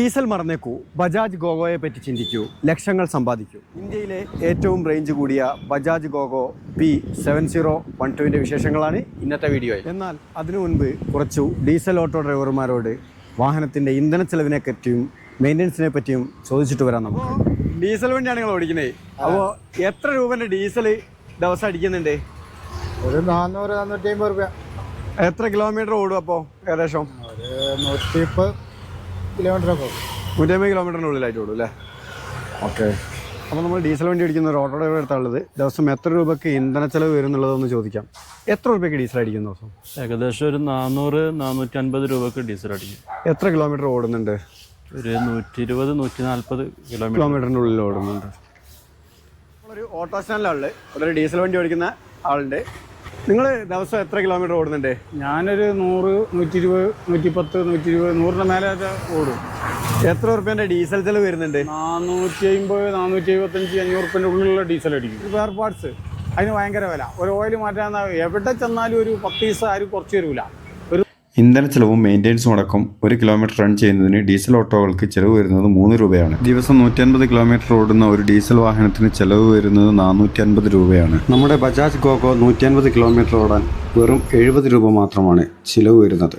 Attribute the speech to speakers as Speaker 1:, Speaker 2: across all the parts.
Speaker 1: Diesel മറന്നേക്കൂ, Bajaj ഗോഗോയെ പറ്റി ചിന്തിക്കൂ, ലക്ഷങ്ങൾ സമ്പാദിക്കൂ. ഇന്ത്യയിലെ ഏറ്റവും റേഞ്ച് കൂടിയ ബജാജ് ഗോഗോ P7012ൻ്റെ വിശേഷങ്ങളാണ് ഇന്നത്തെ വീഡിയോയിൽ. എന്നാൽ അതിനു മുൻപ് കുറച്ചു ഡീസൽ ഓട്ടോ ഡ്രൈവർമാരോട് വാഹനത്തിൻ്റെ ഇന്ധന ചെലവിനെ പറ്റിയും മെയിൻ്റനൻസിനെ പറ്റിയും ചോദിച്ചിട്ട് വരാം. നമുക്ക് ഡീസൽ വണ്ടിയാണ് നിങ്ങൾ ഓടിക്കുന്നത്. അപ്പോൾ എത്ര രൂപൻ്റെ ഡീസൽ ദിവസം അടിക്കുന്നുണ്ട്?
Speaker 2: ഒരു 400-450 രൂപ.
Speaker 1: എത്ര കിലോമീറ്റർ ഓടും അപ്പോൾ? ഏകദേശം
Speaker 2: ഒരു 130 കിലോമീറ്ററൊക്കെ.
Speaker 1: 150 കിലോമീറ്ററിൻ്റെ ഉള്ളിലായിട്ട് ഓടും അല്ലേ? ഓക്കെ. അപ്പോൾ നമ്മൾ ഡീസൽ വണ്ടി അടിക്കുന്ന ഒരു ഓട്ടോ ഡ്രൈവർ എടുത്താണുള്ളത്. ദിവസം എത്ര രൂപയ്ക്ക് ഇന്ധന ചെലവ് വരും എന്നുള്ളതൊന്ന് ചോദിക്കാം. എത്ര രൂപയ്ക്ക് ഡീസൽ അടിക്കുന്ന ദിവസം?
Speaker 3: ഏകദേശം ഒരു 400-450 രൂപയ്ക്ക് ഡീസൽ അടിക്കും.
Speaker 1: എത്ര കിലോമീറ്റർ ഓടുന്നുണ്ട്?
Speaker 3: ഒരു 120-140
Speaker 1: കിലോമീറ്ററിൻ്റെ ഉള്ളിൽ ഓടുന്നുണ്ട്. നമ്മളൊരു ഓട്ടോ സ്റ്റാൻഡിലുള്ള ഒരു ഡീസൽ വണ്ടി ഓടിക്കുന്ന ആളുണ്ട്. നിങ്ങൾ ദിവസം എത്ര കിലോമീറ്റർ ഓടുന്നുണ്ട്?
Speaker 2: ഞാനൊരു 100, 120, 110, 120, 100ൻ്റെ മേലെ ഓടും.
Speaker 1: എത്ര റുപ്യൻ്റെ ഡീസൽ ചെലവ് വരുന്നുണ്ട്?
Speaker 2: 450, 475, 500 റുപ്യൻ്റെ ഉള്ളിലുള്ള ഡീസൽ അടിക്കും. സ്പെയർ പാർട്സ് അതിന് ഭയങ്കര വില. ഒരു ഓയിൽ മാറ്റാൻ എവിടെ ചെന്നാലും ഒരു 10 പൈസ ആരും കുറച്ച് തരൂല.
Speaker 4: ഇന്ധന ചെലവും മെയിൻ്റെനൻസും അടക്കം 1 കിലോമീറ്റർ റൺ ചെയ്യുന്നതിന് ഡീസൽ ഓട്ടോകൾക്ക് ചിലവ് വരുന്നത് 3 രൂപയാണ്. ദിവസം 150 കിലോമീറ്റർ ഓടുന്ന ഒരു ഡീസൽ വാഹനത്തിന് ചിലവ് വരുന്നത് 450 രൂപയാണ്. നമ്മുടെ ബജാജ് ഗോഗോ 150 കിലോമീറ്റർ ഓടാൻ വെറും 70 രൂപ മാത്രമാണ് ചിലവ് വരുന്നത്.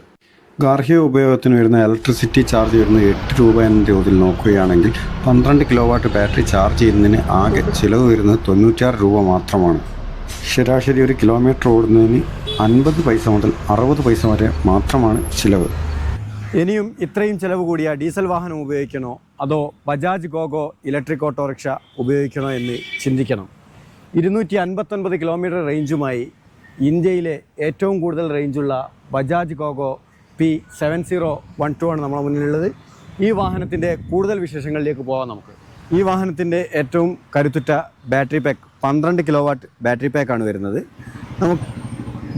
Speaker 4: ഗാർഹിക ഉപയോഗത്തിന് വരുന്ന ഇലക്ട്രിസിറ്റി ചാർജ് വരുന്നത് 8 രൂപ എന്ന തോതിൽ നോക്കുകയാണെങ്കിൽ 12 കിലോ വാട്ട് ബാറ്ററി ചാർജ് ചെയ്യുന്നതിന് ആകെ ചിലവ് വരുന്നത് 96 രൂപ മാത്രമാണ്. ശരാശരി 1 കിലോമീറ്റർ ഓടുന്നതിന് 50 പൈസ മുതൽ 60 പൈസ വരെ മാത്രമാണ് ചിലവ്.
Speaker 1: ഇനിയും ഇത്രയും ചിലവ് കൂടിയ ഡീസൽ വാഹനം ഉപയോഗിക്കണോ അതോ ബജാജ് ഗോഗോ ഇലക്ട്രിക് ഓട്ടോറിക്ഷ ഉപയോഗിക്കണോ എന്ന് ചിന്തിക്കണം. 259 കിലോമീറ്റർ റേഞ്ചുമായി ഇന്ത്യയിലെ ഏറ്റവും കൂടുതൽ റേഞ്ചുള്ള ബജാജ് ഗോഗോ P7012 ആണ് നമ്മുടെ മുന്നിലുള്ളത്. ഈ വാഹനത്തിൻ്റെ കൂടുതൽ വിശേഷങ്ങളിലേക്ക് പോകാം നമുക്ക്. ഈ വാഹനത്തിൻ്റെ ഏറ്റവും കരുത്തുറ്റ battery pack 12 kilo watt battery പാക്കാണ് വരുന്നത്. നമുക്ക്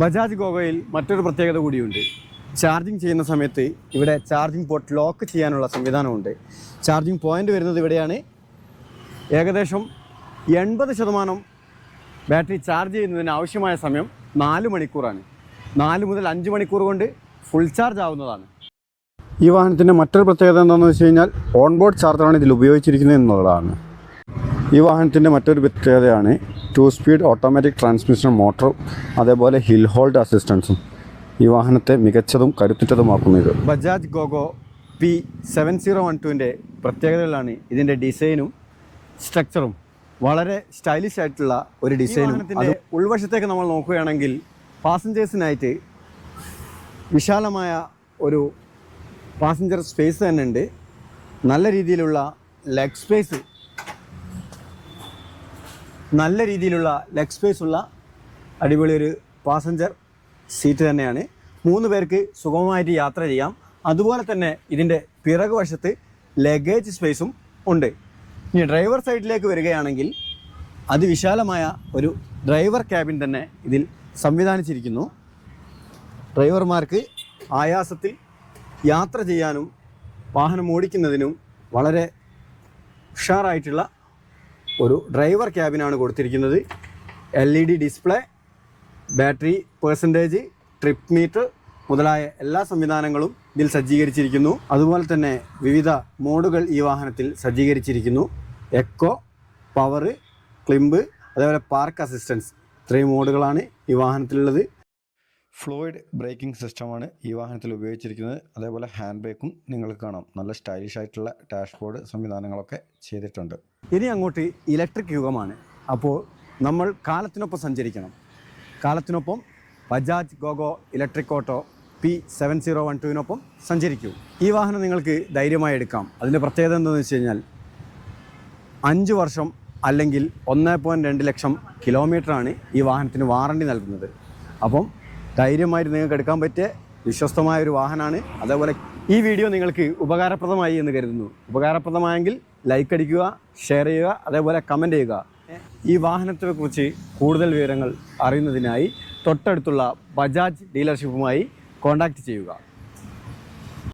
Speaker 1: ബജാജ് ഗോഗോയിൽ മറ്റൊരു പ്രത്യേകത കൂടിയുണ്ട്. ചാർജിങ് ചെയ്യുന്ന സമയത്ത് ഇവിടെ ചാർജിങ് പോർട്ട് ലോക്ക് ചെയ്യാനുള്ള സംവിധാനമുണ്ട്. ചാർജിങ് പോയിൻ്റ് വരുന്നത് ഇവിടെയാണ്. ഏകദേശം 80% ബാറ്ററി ചാർജ് ചെയ്യുന്നതിന് ആവശ്യമായ സമയം 4 മണിക്കൂറാണ്. 4 മുതൽ 5 മണിക്കൂർ കൊണ്ട് ഫുൾ ചാർജ് ആവുന്നതാണ്.
Speaker 4: ഈ വാഹനത്തിൻ്റെ മറ്റൊരു പ്രത്യേകത എന്താണെന്ന് വെച്ച് കഴിഞ്ഞാൽ ഓൺബോർഡ് ചാർജറാണ് ഇതിൽ ഉപയോഗിച്ചിരിക്കുന്നത് എന്നുള്ളതാണ്. ഈ വാഹനത്തിൻ്റെ മറ്റൊരു പ്രത്യേകതയാണ് 2 സ്പീഡ് ഓട്ടോമാറ്റിക് ട്രാൻസ്മിഷൻ മോട്ടറും അതേപോലെ ഹിൽ ഹോൾഡ് അസിസ്റ്റൻസും ഈ വാഹനത്തെ മികച്ചതും കരുത്തുറ്റതുമാക്കുന്നത്.
Speaker 1: ബജാജ് ഗോഗോ P7012ൻ്റെ പ്രത്യേകതകളാണ് ഇതിൻ്റെ ഡിസൈനും സ്ട്രക്ചറും. വളരെ സ്റ്റൈലിഷ് ആയിട്ടുള്ള ഒരു ഡിസൈനും. അതിൻ്റെ ഉൾവശത്തേക്ക് നമ്മൾ നോക്കുകയാണെങ്കിൽ പാസഞ്ചേഴ്സിനായിട്ട് വിശാലമായ ഒരു പാസഞ്ചർ സ്പേസ് തന്നെ ഉണ്ട്. നല്ല രീതിയിലുള്ള ലെഗ് സ്പേസ് ഉള്ള അടിപൊളി ഒരു പാസഞ്ചർ സീറ്റ് തന്നെയാണ്. 3 പേർക്ക് സുഗമമായിട്ട് യാത്ര ചെയ്യാം. അതുപോലെ തന്നെ ഇതിൻ്റെ പിറകു വശത്ത് ലഗേജ് സ്പേസും ഉണ്ട്. ഇനി ഡ്രൈവർ സൈഡിലേക്ക് വരികയാണെങ്കിൽ അതിവിശാലമായ ഒരു ഡ്രൈവർ ക്യാബിൻ തന്നെ ഇതിൽ സംവിധാനിച്ചിരിക്കുന്നു. ഡ്രൈവർമാർക്ക് ആയാസത്തിൽ യാത്ര ചെയ്യാനും വാഹനം ഓടിക്കുന്നതിനും വളരെ ഉഷാറായിട്ടുള്ള ഒരു ഡ്രൈവർ ക്യാബിനാണ് കൊടുത്തിരിക്കുന്നത്. LED display, battery percentage, trip metre മുതലായ എല്ലാ സംവിധാനങ്ങളും ഇതിൽ സജ്ജീകരിച്ചിരിക്കുന്നു. അതുപോലെ തന്നെ വിവിധ മോഡുകൾ ഈ വാഹനത്തിൽ സജ്ജീകരിച്ചിരിക്കുന്നു. എക്കോ, പവർ, ക്ലിംബ്, അതേപോലെ പാർക്ക് അസിസ്റ്റൻസ്, ഇത്രയും മോഡുകളാണ് ഈ വാഹനത്തിലുള്ളത്.
Speaker 4: ഫ്ലൂയിഡ് ബ്രേക്കിംഗ് സിസ്റ്റമാണ് ഈ വാഹനത്തിൽ ഉപയോഗിച്ചിരിക്കുന്നത്. അതേപോലെ ഹാൻഡ് ബ്രേക്കും നിങ്ങൾക്ക് കാണാം. നല്ല സ്റ്റൈലിഷ് ആയിട്ടുള്ള ഡാഷ്ബോർഡ് സംവിധാനങ്ങളൊക്കെ ചെയ്തിട്ടുണ്ട്.
Speaker 1: ഇനി അങ്ങോട്ട് ഇലക്ട്രിക് യുഗമാണ്. അപ്പോൾ നമ്മൾ കാലത്തിനൊപ്പം സഞ്ചരിക്കണം. കാലത്തിനൊപ്പം ബജാജ് ഗോഗോ ഇലക്ട്രിക് ഓട്ടോ P7012നൊപ്പം സഞ്ചരിക്കൂ. ഈ വാഹനം നിങ്ങൾക്ക് ധൈര്യമായി എടുക്കാം. അതിൻ്റെ പ്രത്യേകത എന്താണെന്ന് വെച്ച് കഴിഞ്ഞാൽ 5 വർഷം അല്ലെങ്കിൽ 1.2 ലക്ഷം കിലോമീറ്ററാണ് ഈ വാഹനത്തിന് വാറണ്ടി നൽകുന്നത്. അപ്പം ധൈര്യമായിട്ട് നിങ്ങൾക്ക് എടുക്കാൻ പറ്റിയ വിശ്വസ്തമായ ഒരു വാഹനമാണ്. അതേപോലെ ഈ വീഡിയോ നിങ്ങൾക്ക് ഉപകാരപ്രദമായി എന്ന് കരുതുന്നു. ഉപകാരപ്രദമായെങ്കിൽ ലൈക്ക് അടിക്കുക, ഷെയർ ചെയ്യുക, അതേപോലെ കമൻറ്റ് ചെയ്യുക. ഈ വാഹനത്തെക്കുറിച്ച് കൂടുതൽ വിവരങ്ങൾ അറിയുന്നതിനായി തൊട്ടടുത്തുള്ള ബജാജ് ഡീലർഷിപ്പുമായി കോൺടാക്റ്റ് ചെയ്യുക.